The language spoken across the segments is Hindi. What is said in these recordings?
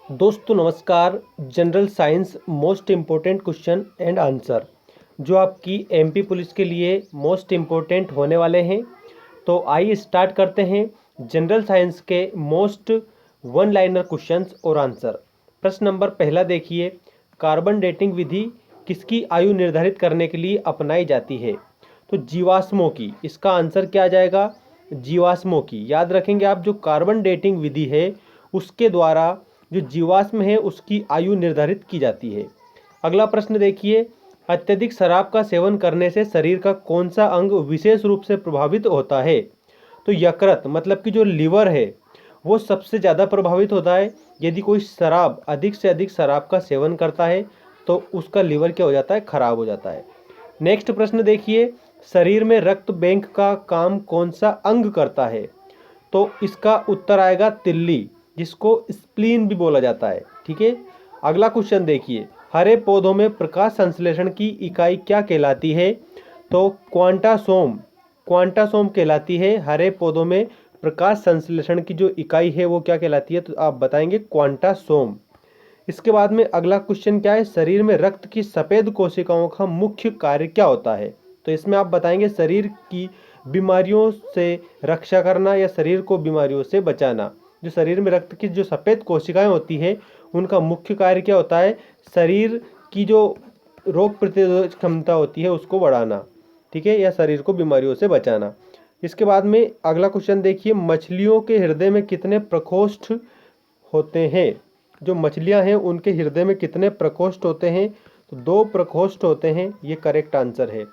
दोस्तों नमस्कार। General science most important question and answer जो आपकी एमपी पुलिस के लिए मोस्ट इम्पोर्टेंट होने वाले हैं। तो आइए स्टार्ट करते हैं जनरल साइंस के मोस्ट वन लाइनर क्वेश्चंस और आंसर। प्रश्न नंबर पहला देखिए, कार्बन डेटिंग विधि किसकी आयु निर्धारित करने के लिए अपनाई जाती है? तो जीवाश्मों की। इसका आंसर क्या आ जाएगा? जीवाश्मों की। याद रखेंगे आप, जो कार्बन डेटिंग विधि है उसके द्वारा जो जीवाश्म है उसकी आयु निर्धारित की जाती है। अगला प्रश्न देखिए, अत्यधिक शराब का सेवन करने से शरीर का कौन सा अंग विशेष रूप से प्रभावित होता है? तो यकृत, मतलब कि जो लीवर है वो सबसे ज़्यादा प्रभावित होता है। यदि कोई शराब अधिक से अधिक शराब का सेवन करता है तो उसका लीवर क्या हो जाता है? खराब हो जाता है। नेक्स्ट प्रश्न देखिए, शरीर में रक्त बैंक का काम कौन सा अंग करता है? तो इसका उत्तर आएगा तिल्ली, जिसको स्प्लीन भी बोला जाता है। ठीक है। अगला क्वेश्चन देखिए, हरे पौधों में प्रकाश संश्लेषण की इकाई क्या कहलाती है? तो क्वांटासोम। क्वांटासोम कहलाती है। हरे पौधों में प्रकाश संश्लेषण की जो इकाई है वो क्या कहलाती है? तो आप बताएंगे क्वांटासोम। इसके बाद में अगला क्वेश्चन क्या है, शरीर में रक्त की सफ़ेद कोशिकाओं का मुख्य कार्य क्या होता है? तो इसमें आप बताएंगे शरीर की बीमारियों से रक्षा करना या शरीर को बीमारियों से बचाना। जो शरीर में रक्त की जो सफ़ेद कोशिकाएं होती है उनका मुख्य कार्य क्या होता है? शरीर की जो रोग प्रतिरोधक क्षमता होती है उसको बढ़ाना। ठीक है, या शरीर को बीमारियों से बचाना। इसके बाद में अगला क्वेश्चन देखिए, मछलियों के हृदय में कितने प्रकोष्ठ होते हैं? जो मछलियां हैं उनके हृदय में कितने प्रकोष्ठ होते हैं? तो 2 प्रकोष्ठ होते हैं। ये करेक्ट आंसर है।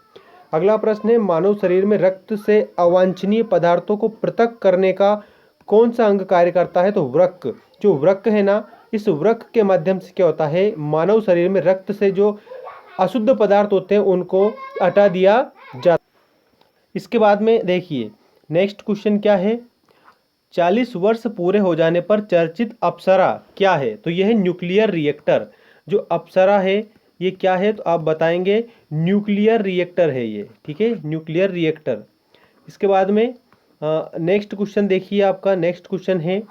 अगला प्रश्न है, मानव शरीर में रक्त से अवांछनीय पदार्थों को पृथक करने का कौन सा अंग कार्य करता है? तो वृक्क। जो वृक्क है ना, इस वृक्क के माध्यम से क्या होता है, मानव शरीर में रक्त से जो अशुद्ध पदार्थ होते हैं उनको हटा दिया जाता। इसके बाद में देखिए नेक्स्ट क्वेश्चन क्या है, 40 वर्ष पूरे हो जाने पर चर्चित अप्सरा क्या है? तो यह है न्यूक्लियर रिएक्टर। जो अप्सरा है ये क्या है? तो आप बताएंगे न्यूक्लियर रिएक्टर है ये। ठीक है, न्यूक्लियर रिएक्टर। इसके बाद में नेक्स्ट क्वेश्चन देखिए, आपका नेक्स्ट क्वेश्चन है,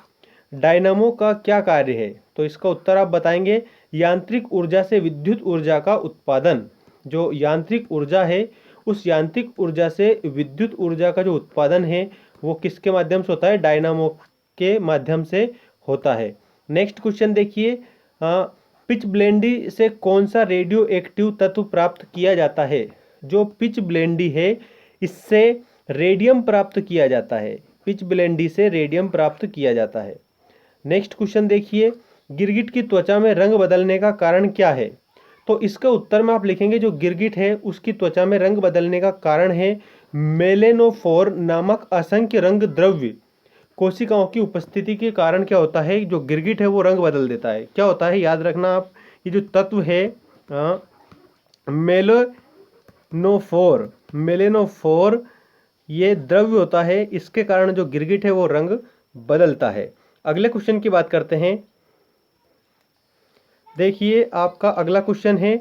डायनामो का क्या कार्य है? तो इसका उत्तर आप बताएंगे यांत्रिक ऊर्जा से विद्युत ऊर्जा का उत्पादन। जो यांत्रिक ऊर्जा है उस यांत्रिक ऊर्जा से विद्युत ऊर्जा का जो उत्पादन है वो किसके माध्यम से होता है? डायनामो के माध्यम से होता है। नेक्स्ट क्वेश्चन देखिए, पिच ब्लेंडी से कौन सा रेडियो एक्टिव तत्व प्राप्त किया जाता है? जो पिच ब्लेंडी है इससे रेडियम प्राप्त किया जाता है। पिच ब्लेंडी से रेडियम प्राप्त किया जाता है। नेक्स्ट क्वेश्चन देखिए, गिरगिट की त्वचा में रंग बदलने का कारण क्या है? तो इसके उत्तर में आप लिखेंगे जो गिरगिट है उसकी त्वचा में रंग बदलने का कारण है मेलेनोफोर नामक असंख्य रंग द्रव्य कोशिकाओं की उपस्थिति के कारण क्या होता है, जो गिरगिट है वो रंग बदल देता है। क्या होता है याद रखना आप, ये जो तत्व है मेलेनोफोर, मेलेनोफोर ये द्रव्य होता है, इसके कारण जो गिरगिट है वो रंग बदलता है। अगले क्वेश्चन की बात करते हैं। देखिए आपका अगला क्वेश्चन है,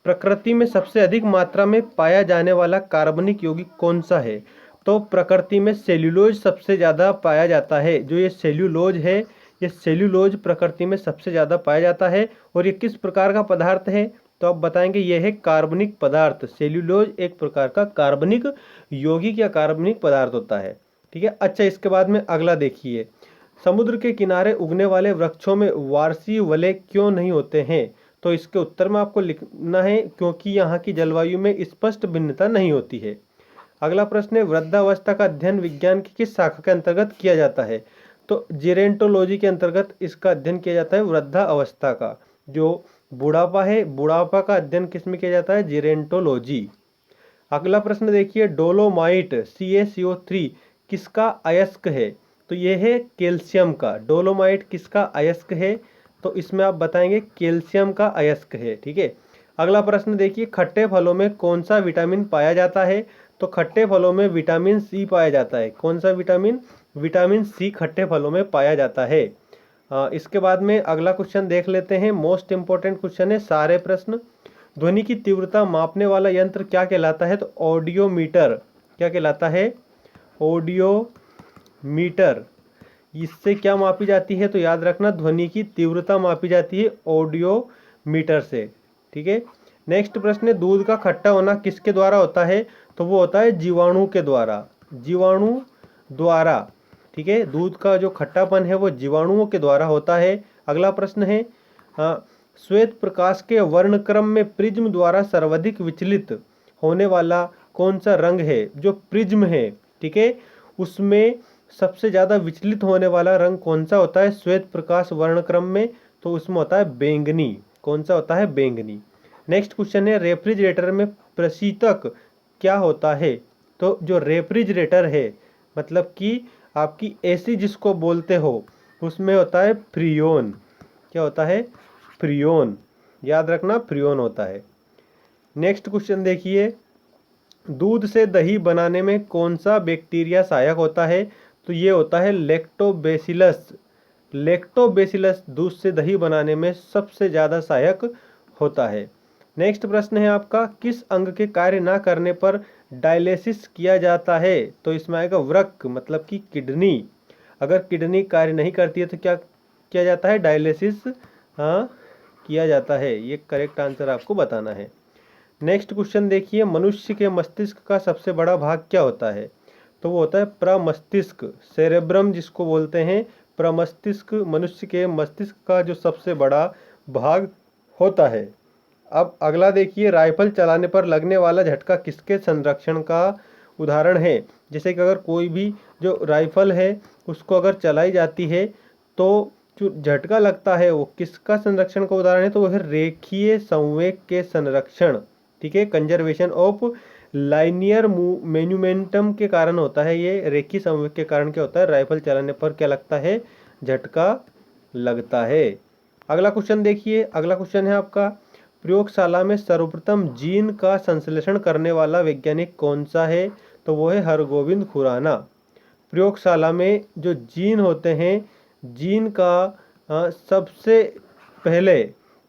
प्रकृति में सबसे अधिक मात्रा में पाया जाने वाला कार्बनिक यौगिक कौन सा है? तो प्रकृति में सेल्यूलोज सबसे ज़्यादा पाया जाता है। जो ये सेल्यूलोज है ये सेल्यूलोज प्रकृति में सबसे ज़्यादा पाया जाता है। और ये किस प्रकार का पदार्थ है? तो आप बताएंगे ये है कार्बनिक पदार्थ। सेल्यूलोज एक प्रकार का कार्बनिक यौगिक या कार्बनिक पदार्थ होता है। ठीक है। अच्छा, इसके बाद में अगला देखिए, समुद्र के किनारे उगने वाले वृक्षों में वार्षिक वलय क्यों नहीं होते हैं? तो इसके उत्तर में आपको लिखना है क्योंकि यहाँ की जलवायु में स्पष्ट भिन्नता नहीं होती है। अगला प्रश्न है, वृद्धावस्था का अध्ययन विज्ञान की किस शाखा के अंतर्गत किया जाता है? तो जेरेंटोलॉजी के अंतर्गत इसका अध्ययन किया जाता है वृद्धावस्था का। जो बुढ़ापा है, बुढ़ापा का अध्ययन किस में किया जाता है? जेरेंटोलॉजी। अगला प्रश्न देखिए, डोलोमाइट CaCO3 किसका अयस्क है? तो ये है कैल्शियम का। डोलोमाइट किसका अयस्क है? तो इसमें आप बताएंगे कैल्शियम का अयस्क है। ठीक है। अगला प्रश्न देखिए, खट्टे फलों में कौन सा विटामिन पाया जाता है? तो खट्टे फलों में विटामिन C पाया जाता है। कौन सा विटामिन? विटामिन C खट्टे फलों में पाया जाता है। इसके बाद में अगला क्वेश्चन देख लेते हैं, मोस्ट इंपॉर्टेंट क्वेश्चन है सारे प्रश्न। ध्वनि की तीव्रता मापने वाला यंत्र क्या कहलाता है? तो ऑडियोमीटर। क्या कहलाता है? ऑडियोमीटर। इससे क्या मापी जाती है? तो याद रखना, ध्वनि की तीव्रता मापी जाती है ऑडियोमीटर से। ठीक है। नेक्स्ट प्रश्न है, दूध का खट्टा होना किसके द्वारा होता है? तो वो होता है जीवाणु के द्वारा, जीवाणु द्वारा। ठीक है, दूध का जो खट्टापन है वो जीवाणुओं के द्वारा होता है। अगला प्रश्न है, श्वेत प्रकाश के वर्णक्रम में प्रिज्म द्वारा सर्वाधिक विचलित होने वाला कौन सा रंग है? जो प्रिज्म है, ठीक है, उसमें सबसे ज़्यादा विचलित होने वाला रंग कौन सा होता है श्वेत प्रकाश वर्णक्रम में? तो उसमें होता है बैंगनी। कौन सा होता है? बैंगनी। नेक्स्ट क्वेश्चन है, रेफ्रिजरेटर में प्रशीतक क्या होता है? तो जो रेफ्रिजरेटर है, मतलब कि आपकी एसी जिसको बोलते हो, उसमें होता है फ्रियोन। क्या होता है? फ्रियोन। याद रखना, फ्रियोन होता है। नेक्स्ट क्वेश्चन देखिए, दूध से दही बनाने में कौन सा बैक्टीरिया सहायक होता है? तो ये होता है लैक्टोबैसिलस। लैक्टोबैसिलस दूध से दही बनाने में सबसे ज़्यादा सहायक होता है। नेक्स्ट प्रश्न है आपका, किस अंग के कार्य ना करने पर डायलिसिस किया जाता है? तो इसमें आएगा वृक्क, मतलब कि किडनी। अगर किडनी कार्य नहीं करती है तो क्या किया जाता है? डायलिसिस किया जाता है। ये करेक्ट आंसर आपको बताना है। नेक्स्ट क्वेश्चन देखिए, मनुष्य के मस्तिष्क का सबसे बड़ा भाग क्या होता है? तो वो होता है प्रमस्तिष्क, सेरेब्रम जिसको बोलते हैं। प्रमस्तिष्क मनुष्य के मस्तिष्क का जो सबसे बड़ा भाग होता है। अब अगला देखिए, राइफल चलाने पर लगने वाला झटका किसके संरक्षण का उदाहरण है? जैसे कि अगर कोई भी जो राइफल है उसको अगर चलाई जाती है तो जो झटका लगता है वो किसका संरक्षण का उदाहरण है? तो वो है रेखीय संवेग के संरक्षण। ठीक है, कंजर्वेशन ऑफ लाइनियर मोन्यूमेंटम के कारण होता है ये। रेखीय संवेग के कारण क्या होता है? राइफल चलाने पर क्या लगता है? झटका लगता है। अगला क्वेश्चन देखिए, अगला क्वेश्चन है आपका, प्रयोगशाला में सर्वप्रथम जीन का संश्लेषण करने वाला वैज्ञानिक कौन सा है? तो वो है हरगोविंद खुराना। प्रयोगशाला में जो जीन होते हैं, जीन का सबसे पहले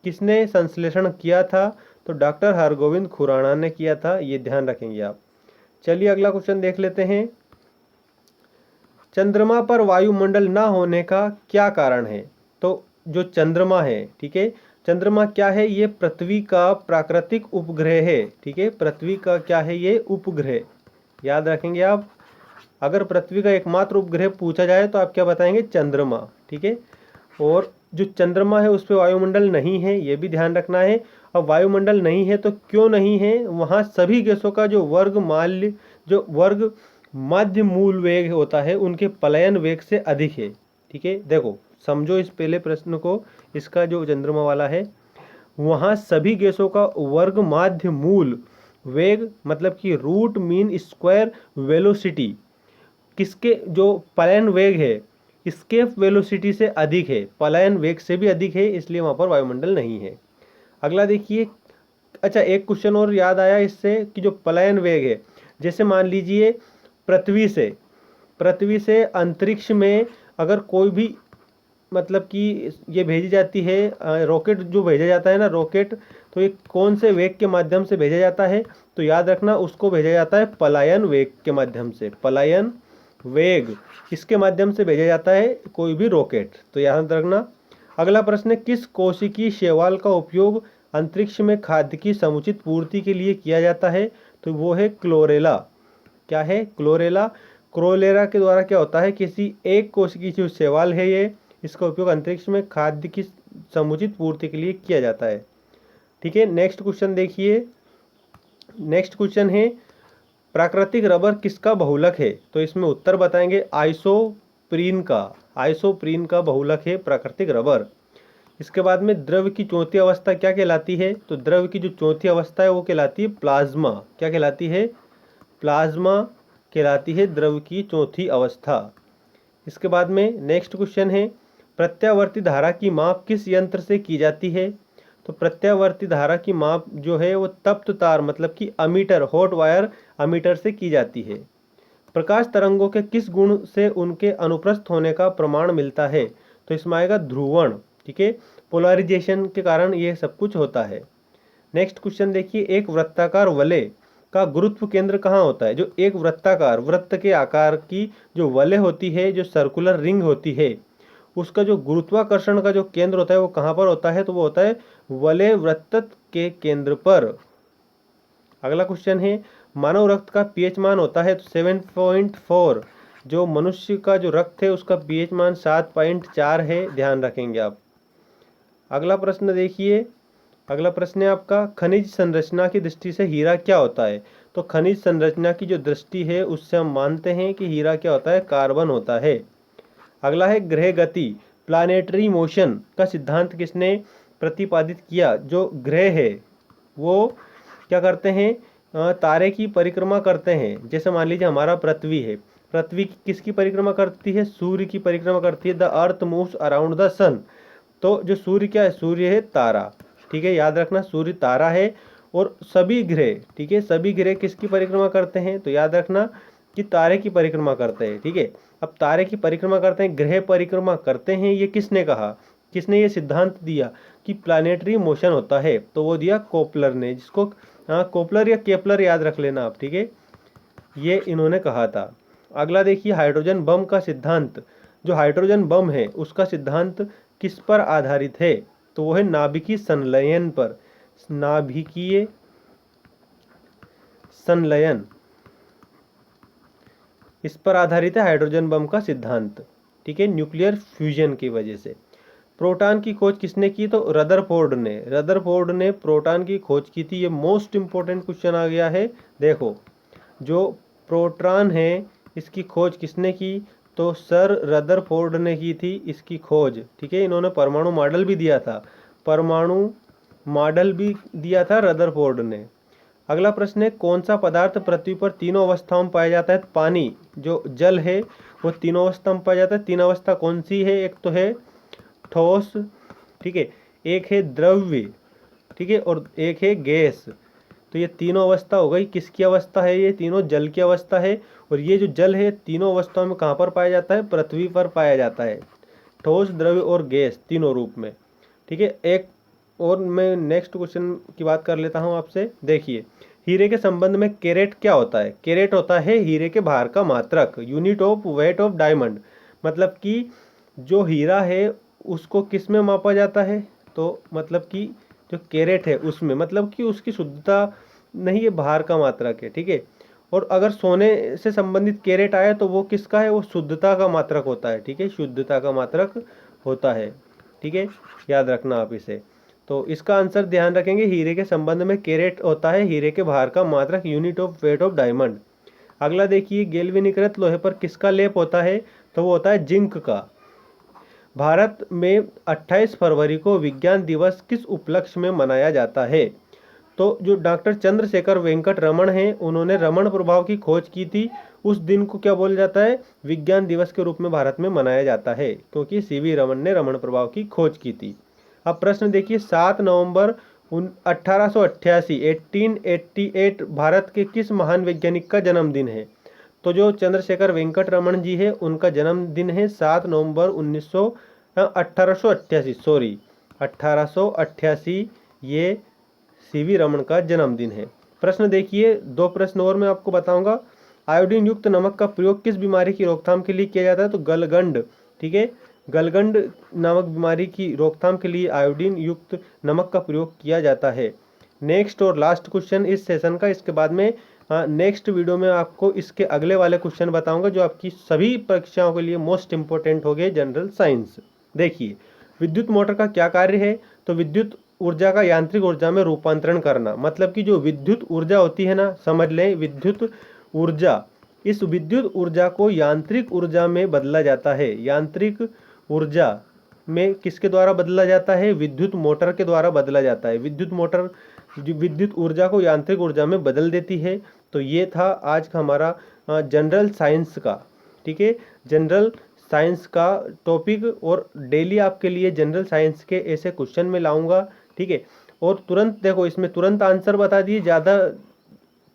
किसने संश्लेषण किया था? तो डॉक्टर हरगोविंद खुराना ने किया था। ये ध्यान रखेंगे आप। चलिए अगला क्वेश्चन देख लेते हैं, चंद्रमा पर वायुमंडल ना होने का क्या कारण है? तो जो चंद्रमा है, ठीक है, चंद्रमा क्या है? ये पृथ्वी का प्राकृतिक उपग्रह है। ठीक है, पृथ्वी का क्या है? ये उपग्रह। याद रखेंगे आप। अगर पृथ्वी का एकमात्र उपग्रह पूछा जाए तो आप क्या बताएंगे? चंद्रमा। ठीक है, और जो चंद्रमा है उस पर वायुमंडल नहीं है, ये भी ध्यान रखना है। अब वायुमंडल नहीं है तो क्यों नहीं है? वहाँ सभी गैसों का जो वर्ग माध्य मूल वेग होता है उनके पलायन वेग से अधिक है। ठीक है, देखो समझो इस पहले प्रश्न को, इसका जो चंद्रमा वाला है, वहाँ सभी गैसों का वर्ग माध्य मूल वेग, मतलब कि रूट मीन स्क्वायर वेलोसिटी, किसके जो पलायन वेग है स्केप वेलोसिटी से अधिक है, पलायन वेग से भी अधिक है, इसलिए वहाँ पर वायुमंडल नहीं है। अगला देखिए, अच्छा एक क्वेश्चन और याद आया इससे कि जो पलायन वेग है, जैसे मान लीजिए पृथ्वी से अंतरिक्ष में अगर कोई भी, मतलब कि ये भेजी जाती है, रॉकेट जो भेजा जाता है ना, रॉकेट, तो ये कौन से वेग के माध्यम से भेजा जाता है? तो याद रखना, उसको भेजा जाता है पलायन वेग के माध्यम से। पलायन वेग इसके माध्यम से भेजा जाता है कोई भी रॉकेट, तो याद रखना। अगला प्रश्न है, किस कोशिकीय शैवाल का उपयोग अंतरिक्ष में खाद्य की समुचित पूर्ति के लिए किया जाता है? तो वो है क्लोरेला। क्या है? क्लोरेला। क्लोरेला के द्वारा क्या होता है? किसी एक कोशिकीय जो शैवाल है ये, इसका उपयोग अंतरिक्ष में खाद्य की समुचित पूर्ति के लिए किया जाता है। ठीक है, नेक्स्ट क्वेश्चन देखिए। नेक्स्ट क्वेश्चन है, प्राकृतिक रबर किसका बहुलक है? तो इसमें उत्तर बताएंगे आइसोप्रीन का। आइसोप्रीन का बहुलक है प्राकृतिक रबर। इसके बाद में द्रव की चौथी अवस्था क्या कहलाती है? तो द्रव की जो चौथी अवस्था है वो कहलाती है प्लाज्मा। क्या कहलाती है? प्लाज्मा कहलाती है द्रव की चौथी अवस्था। इसके बाद में नेक्स्ट क्वेश्चन है, प्रत्यावर्ती धारा की माप किस यंत्र से की जाती है? तो प्रत्यावर्ती धारा की माप जो है वो तप्त तार, मतलब कि अमीटर, हॉट वायर अमीटर से की जाती है। प्रकाश तरंगों के किस गुण से उनके अनुप्रस्थ होने का प्रमाण मिलता है? तो इसमें आएगा ध्रुवण। ठीक है, पोलराइजेशन के कारण ये सब कुछ होता है। नेक्स्ट क्वेश्चन देखिए, एक वृत्ताकार वलय का गुरुत्व केंद्र कहाँ होता है? जो एक वृत्ताकार वृत्त के आकार की जो वलय होती है, जो सर्कुलर रिंग होती है, उसका जो गुरुत्वाकर्षण का जो केंद्र होता है वो कहाँ पर होता है? तो वो होता है वलय वृत्त के केंद्र पर। अगला क्वेश्चन है, मानव रक्त का पीएच मान होता है तो 7.4। जो मनुष्य का जो रक्त है उसका पीएच मान 7.4 है, ध्यान रखेंगे आप। अगला प्रश्न देखिए, अगला प्रश्न है आपका, खनिज संरचना की दृष्टि से हीरा क्या होता है? तो खनिज संरचना की जो दृष्टि है उससे हम मानते हैं कि हीरा क्या होता है? कार्बन होता है। अगला है, ग्रह गति प्लानेटरी मोशन का सिद्धांत किसने प्रतिपादित किया? जो ग्रह है वो क्या करते हैं? तारे की परिक्रमा करते हैं। जैसे मान लीजिए हमारा पृथ्वी है, पृथ्वी किसकी परिक्रमा करती है? सूर्य की परिक्रमा करती है। The earth moves around the sun. तो जो सूर्य क्या है? सूर्य है तारा, ठीक है, याद रखना सूर्य तारा है। और सभी ग्रह, ठीक है, सभी ग्रह किसकी परिक्रमा करते हैं? तो याद रखना कि तारे की परिक्रमा करते हैं, ठीक है। अब तारे की परिक्रमा करते हैं, ग्रह परिक्रमा करते हैं, ये किसने कहा? किसने ये सिद्धांत दिया कि प्लानेटरी मोशन होता है? तो वो दिया कोपलर ने, जिसको कोपलर या केपलर याद रख लेना आप, ठीक है, ये इन्होंने कहा था। अगला देखिए, हाइड्रोजन बम का सिद्धांत। जो हाइड्रोजन बम है उसका सिद्धांत किस पर आधारित है? तो वो है नाभिकीय संलयन पर। नाभिकीय संलयन, इस पर आधारित है हाइड्रोजन बम का सिद्धांत, ठीक है, न्यूक्लियर फ्यूजन की वजह से। प्रोटॉन की खोज किसने की? तो रदरफोर्ड ने। रदरफोर्ड ने प्रोटॉन की खोज की थी। ये मोस्ट इंपॉर्टेंट क्वेश्चन आ गया है। देखो, जो प्रोटॉन है इसकी खोज किसने की? तो सर रदरफोर्ड ने की थी इसकी खोज, ठीक है। इन्होंने परमाणु मॉडल भी दिया था, परमाणु मॉडल भी दिया था रदरफोर्ड ने। अगला प्रश्न है, कौन सा पदार्थ पृथ्वी पर तीनों अवस्थाओं में पाया जाता है? पानी, जो जल है वो तीनों अवस्था में पाया जाता है। तीन अवस्था कौन सी है? एक तो है ठोस, ठीक है, एक है द्रव्य, ठीक है, और एक है गैस। तो ये तीनों अवस्था हो गई, किसकी अवस्था है? ये तीनों जल की अवस्था है। और ये जो जल है तीनों अवस्थाओं में कहाँ पर पाया जाता है? पृथ्वी पर पाया जाता है, ठोस, द्रव्य और गैस तीनों रूप में, ठीक है। एक और मैं नेक्स्ट क्वेश्चन की बात कर लेता हूँ आपसे। देखिए, हीरे के संबंध में कैरेट क्या होता है? कैरेट होता है हीरे के भार का मात्रक, unit of weight of diamond. मतलब कि जो हीरा है उसको किस में मापा जाता है? तो मतलब कि जो कैरेट है उसमें, मतलब कि उसकी शुद्धता नहीं, ये भार का मात्रक है, ठीक है। और अगर सोने से संबंधित कैरेट आया तो वो किसका है? वो शुद्धता का मात्रक होता है, ठीक है, शुद्धता का मात्रक होता है, ठीक है, याद रखना आप इसे। तो इसका आंसर ध्यान रखेंगे, हीरे के संबंध में कैरेट होता है हीरे के भार का मात्रक, unit of weight of diamond. अगला देखिए, गैल्वेनीकृत लोहे पर किसका लेप होता है? तो वो होता है जिंक का। भारत में 28 फरवरी को विज्ञान दिवस किस उपलक्ष्य में मनाया जाता है? तो जो डॉक्टर चंद्रशेखर वेंकट रमन हैं उन्होंने रमन प्रभाव की खोज की थी। उस दिन को क्या बोला जाता है? विज्ञान दिवस के रूप में भारत में मनाया जाता है, क्योंकि सीवी रमन ने रमन प्रभाव की खोज की थी। अब प्रश्न देखिए, 7 नवंबर 1888 1888 भारत के किस महान वैज्ञानिक का जन्मदिन है? तो जो चंद्रशेखर वेंकट रमन जी है उनका जन्मदिन है 7 नवंबर 1888, सॉरी 1888, ये सीवी रमन का जन्मदिन है। प्रश्न देखिए, दो प्रश्न और मैं आपको बताऊंगा। आयोडीन युक्त नमक का प्रयोग किस बीमारी की रोकथाम के लिए किया जाता है? तो गलगंड, ठीक है, गलगंड नामक बीमारी की रोकथाम के लिए आयोडीन युक्त नमक का प्रयोग किया जाता है। नेक्स्ट और लास्ट क्वेश्चन इस सेशन का, इसके बाद में नेक्स्ट वीडियो में आपको इसके अगले वाले क्वेश्चन बताऊंगा जो आपकी सभी परीक्षाओं के लिए मोस्ट इंपॉर्टेंट हो गए, जनरल साइंस। देखिए, विद्युत मोटर का क्या कार्य है? तो विद्युत ऊर्जा का यांत्रिक ऊर्जा में रूपांतरण करना। मतलब कि जो विद्युत ऊर्जा होती है ना, समझ लें विद्युत ऊर्जा, इस विद्युत ऊर्जा को यांत्रिक ऊर्जा में बदला जाता है। यांत्रिक ऊर्जा में किसके द्वारा बदला जाता है? विद्युत मोटर के द्वारा बदला जाता है। विद्युत मोटर विद्युत ऊर्जा को यांत्रिक ऊर्जा में बदल देती है। तो ये था आज का हमारा जनरल साइंस का, ठीक है, जनरल साइंस का टॉपिक। और डेली आपके लिए जनरल साइंस के ऐसे क्वेश्चन में लाऊंगा, ठीक है। और तुरंत देखो, इसमें तुरंत आंसर बता दिए, ज़्यादा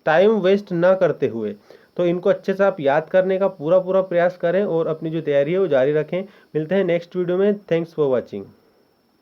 टाइम वेस्ट ना करते हुए। तो इनको अच्छे से आप याद करने का पूरा प्रयास करें और अपनी जो तैयारी है वो जारी रखें। मिलते हैं नेक्स्ट वीडियो में। Thanks for watching.